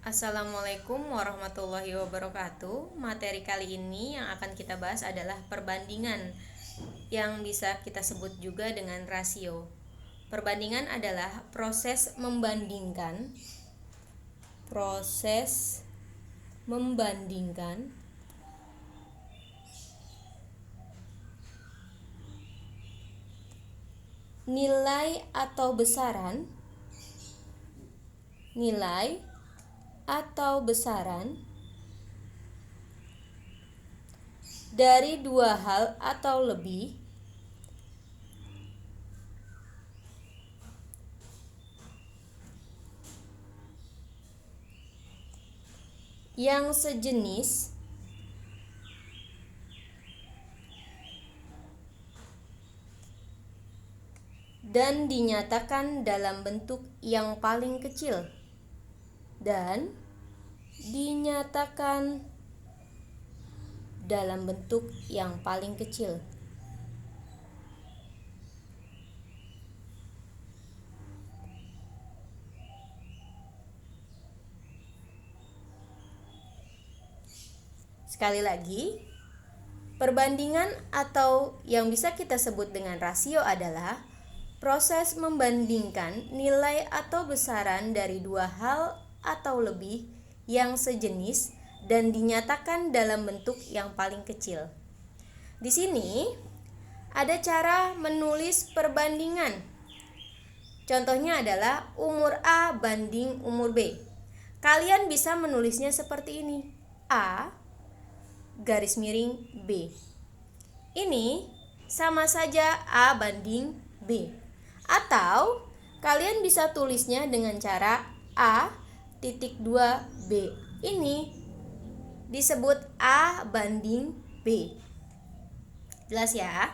Assalamualaikum warahmatullahi wabarakatuh. Materi kali ini yang akan kita bahas adalah perbandingan, yang bisa kita sebut juga dengan rasio. Perbandingan adalah proses membandingkan nilai atau besaran dari dua hal atau lebih yang sejenis dan dinyatakan dalam bentuk yang paling kecil Sekali lagi, perbandingan atau yang bisa kita sebut dengan rasio adalah proses membandingkan nilai atau besaran dari dua hal atau lebih yang sejenis dan dinyatakan dalam bentuk yang paling kecil. Di sini ada cara menulis perbandingan. Contohnya adalah umur A banding umur B. Kalian bisa menulisnya seperti ini: A garis miring B. Ini sama saja A banding B. Atau kalian bisa tulisnya dengan cara A.2 B. Ini disebut A banding B. Jelas ya?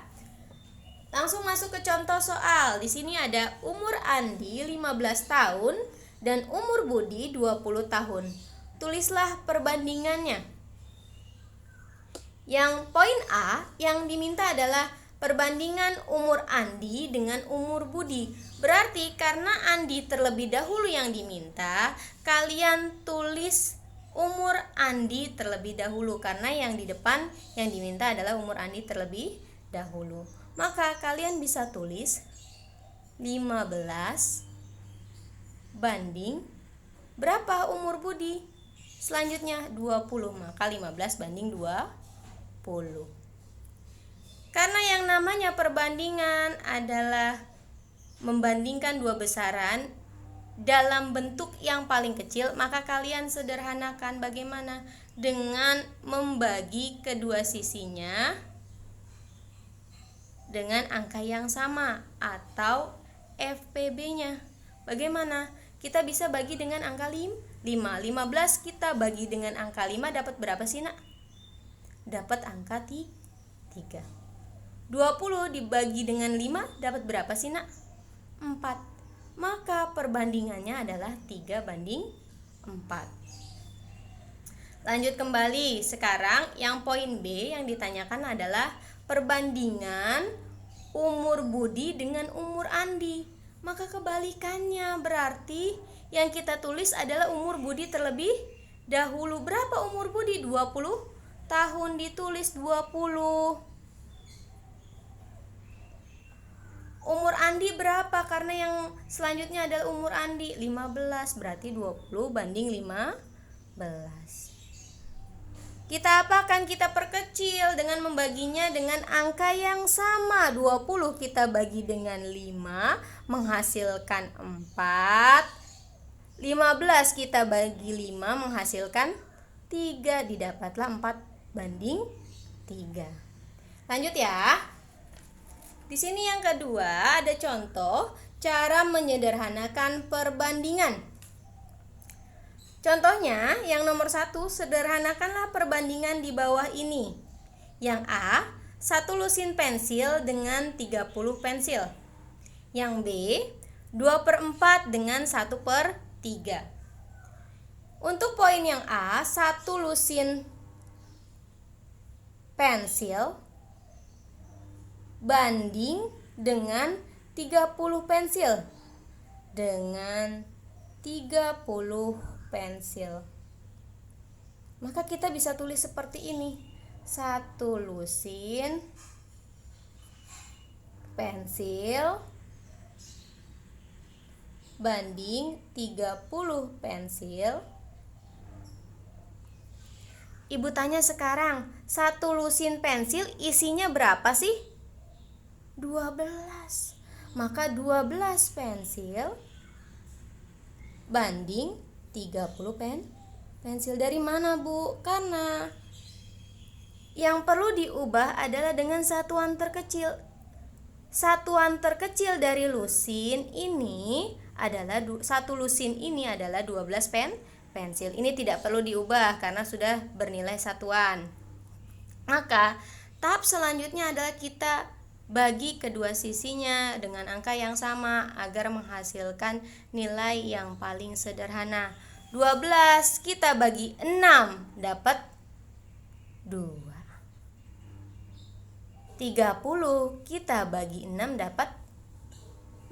Langsung masuk ke contoh soal. Di sini ada umur Andi 15 tahun dan umur Budi 20 tahun. Tulislah perbandingannya. Yang poin A yang diminta adalah perbandingan umur Andi dengan umur Budi. Berarti karena Andi terlebih dahulu yang diminta, kalian tulis umur Andi terlebih dahulu, karena yang di depan yang diminta adalah umur Andi terlebih dahulu. Maka kalian bisa tulis 15 banding berapa umur Budi? Selanjutnya 20, maka 15 banding 20. Karena yang namanya perbandingan adalah membandingkan dua besaran dalam bentuk yang paling kecil, maka kalian sederhanakan bagaimana? Dengan membagi kedua sisinya dengan angka yang sama atau FPB-nya. Bagaimana? Kita bisa bagi dengan angka 5. 15 kita bagi dengan angka 5 dapat berapa sih, Nak? Dapat angka 3. 20 dibagi dengan 5 dapat berapa sih, Nak? 4. Maka perbandingannya adalah 3 banding 4. Lanjut kembali. Sekarang yang poin B yang ditanyakan adalah perbandingan umur Budi dengan umur Andi. Maka kebalikannya, berarti yang kita tulis adalah umur Budi terlebih dahulu. Berapa umur Budi? 20 tahun, ditulis 20. Umur Andi berapa? Karena yang selanjutnya adalah umur Andi 15, berarti 20 banding 15. Kita apakan? Kita perkecil dengan membaginya dengan angka yang sama. 20 kita bagi dengan 5 menghasilkan 4. 15 kita bagi 5 menghasilkan 3, didapatlah 4 banding 3. Lanjut ya. Di sini yang kedua ada contoh cara menyederhanakan perbandingan. Contohnya yang nomor 1, sederhanakanlah perbandingan di bawah ini. Yang A, 1 lusin pensil dengan 30 pensil. Yang B, 2/4 dengan 1/3. Untuk poin yang A, 1 lusin pensil banding dengan 30 pensil. Dengan 30 pensil. Maka kita bisa tulis seperti ini. 1 lusin pensil banding 30 pensil. Ibu tanya sekarang, 1 lusin pensil isinya berapa sih? 12. Maka 12 pensil banding 30 pensil. Dari mana, Bu? Karena yang perlu diubah adalah dengan satuan terkecil. Satuan terkecil dari lusin ini adalah 1 lusin ini adalah 12 pensil. Ini tidak perlu diubah karena sudah bernilai satuan. Maka tahap selanjutnya adalah kita bagi kedua sisinya dengan angka yang sama agar menghasilkan nilai yang paling sederhana. 12 kita bagi 6 dapat 2. 30 kita bagi 6 dapat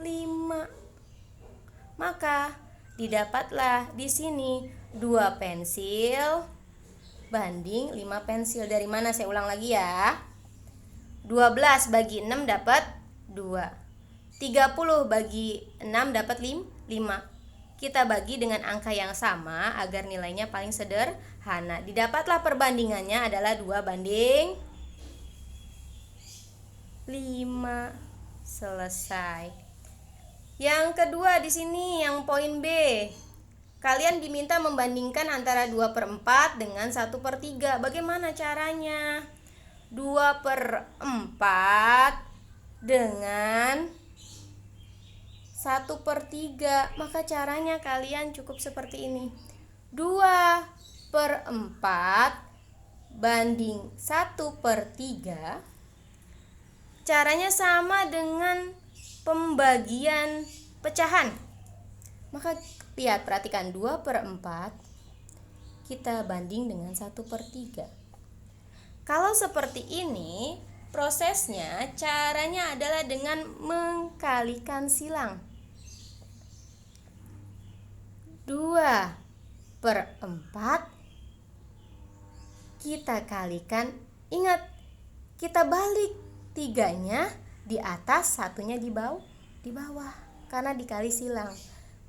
5. Maka didapatlah di sini 2 pensil banding 5 pensil. Dari mana? Saya ulang lagi ya. 12 bagi 6 dapat 2. 30 bagi 6 dapat 5. Kita bagi dengan angka yang sama agar nilainya paling sederhana. Didapatlah perbandingannya adalah 2 banding 5. Selesai. Yang kedua di sini yang poin B. Kalian diminta membandingkan antara 2/4 dengan 1/3. Bagaimana caranya? 2/4 dengan 1/3. Maka caranya kalian cukup seperti ini. 2/4 banding 1/3. Caranya sama dengan pembagian pecahan. Maka lihat, perhatikan, 2/4 kita banding dengan 1/3. Kalau seperti ini prosesnya, caranya adalah dengan mengkalikan silang. 2/4 kita kalikan, ingat kita balik 3-nya di atas, 1-nya di bawah karena dikali silang.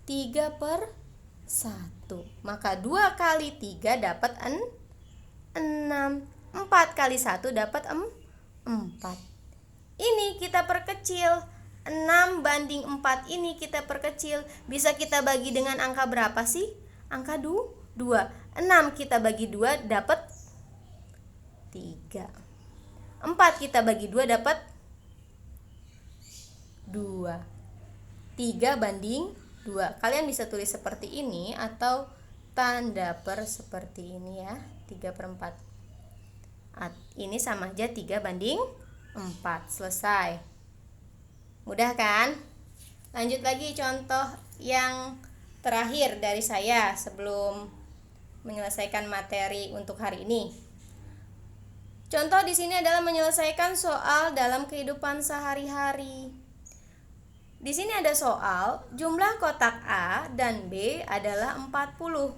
3/1. Maka 2 kali 3 dapat 6. 4 kali 1 dapat 4. Ini kita perkecil. 6 banding 4 ini kita perkecil. Bisa kita bagi dengan angka berapa sih? Angka 2. 6 kita bagi 2 dapat 3. 4 kita bagi 2 dapat 2. 3 banding 2. Kalian bisa tulis seperti ini atau tanda per seperti ini ya. 3/4. Ini sama aja 3 banding 4. Selesai. Mudah kan? Lanjut lagi contoh yang terakhir dari saya sebelum menyelesaikan materi untuk hari ini. Contoh di sini adalah menyelesaikan soal dalam kehidupan sehari-hari. Di sini ada soal, jumlah kotak A dan B adalah 40.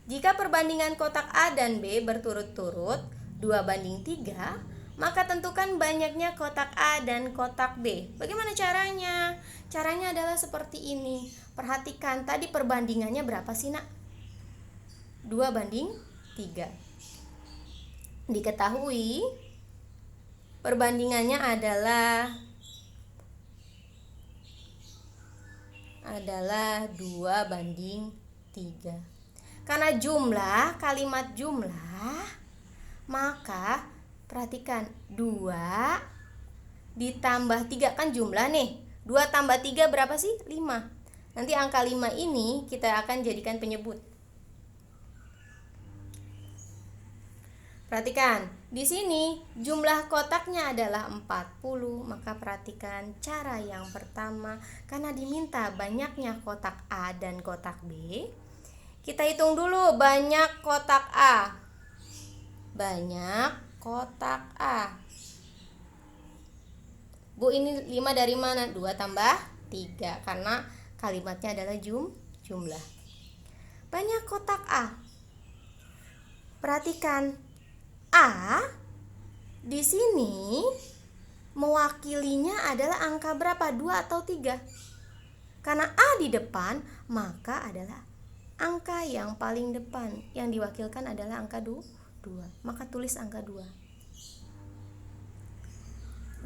Jika perbandingan kotak A dan B berturut-turut 2/3, maka tentukan banyaknya kotak A dan kotak B. Bagaimana caranya? Caranya adalah seperti ini. Perhatikan, tadi perbandingannya berapa sih, Nak? 2/3. Diketahui perbandingannya adalah 2/3. Karena jumlah, kalimat jumlah, maka perhatikan 2 ditambah 3 kan jumlah nih. 2 tambah 3 berapa sih? 5. Nanti angka 5 ini kita akan jadikan penyebut. Perhatikan, di sini jumlah kotaknya adalah 40. Maka perhatikan cara yang pertama, karena diminta banyaknya kotak A dan kotak B, kita hitung dulu banyak kotak A. Banyak kotak A. Bu, ini 5 dari mana? 2 tambah 3 karena kalimatnya adalah jumlah. Banyak banyaknya kotak A. Perhatikan, A di sini mewakilinya adalah angka berapa? 2 atau 3? Karena A di depan, maka adalah angka yang paling depan. Yang diwakilkan adalah angka 2. Maka tulis angka 2.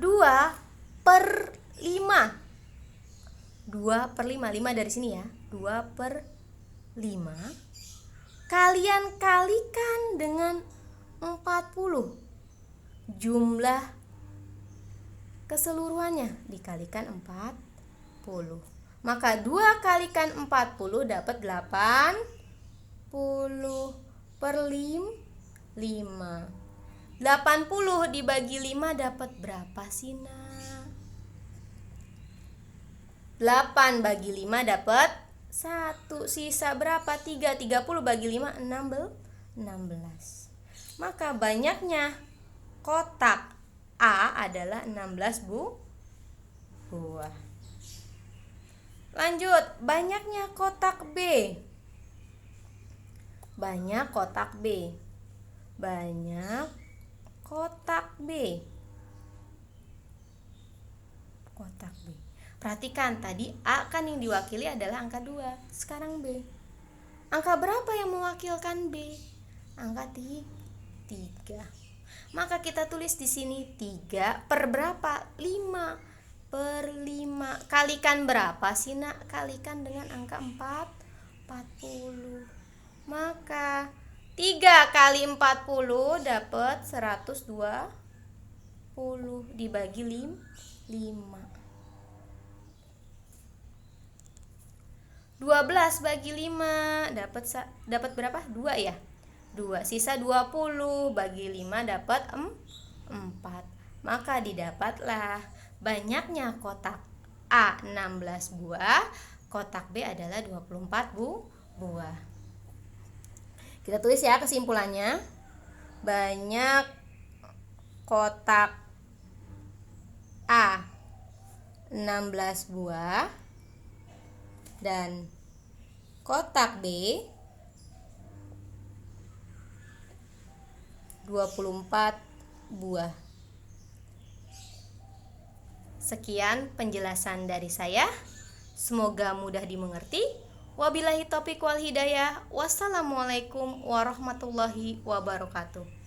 2/5. 2/5. 5 dari sini ya. 2/5. Kalian kalikan dengan 40. Jumlah keseluruhannya dikalikan 40. Maka 2 kalikan 40 dapat 80/5. 80 dibagi 5 dapat berapa sih, Nak? 8 bagi 5 dapat 1. Sisa berapa? 3. 30 bagi 5 16. Maka banyaknya kotak A adalah 16 buah. Lanjut, banyaknya kotak B. Banyak kotak B. Banyak kotak B. Kotak B. Perhatikan, tadi A kan yang diwakili adalah angka 2. Sekarang B. Angka berapa yang mewakilkan B? Angka 3. Maka kita tulis di sini 3 per berapa? 5/5. Kalikan berapa sih, Nak? Kalikan dengan angka 40. Maka 3 kali 40 dapat 120 dibagi 5. 12 bagi 5 dapat berapa? 2 ya? 2. Sisa 20 bagi 5 dapat 4. Maka didapatlah banyaknya kotak A 16 buah, kotak B adalah 24 buah. Kita tulis ya kesimpulannya. Banyak kotak A 16 buah dan kotak B 24 buah. Sekian penjelasan dari saya. Semoga mudah dimengerti. Wabillahi taufiq wal hidayah. Wassalamualaikum warahmatullahi wabarakatuh.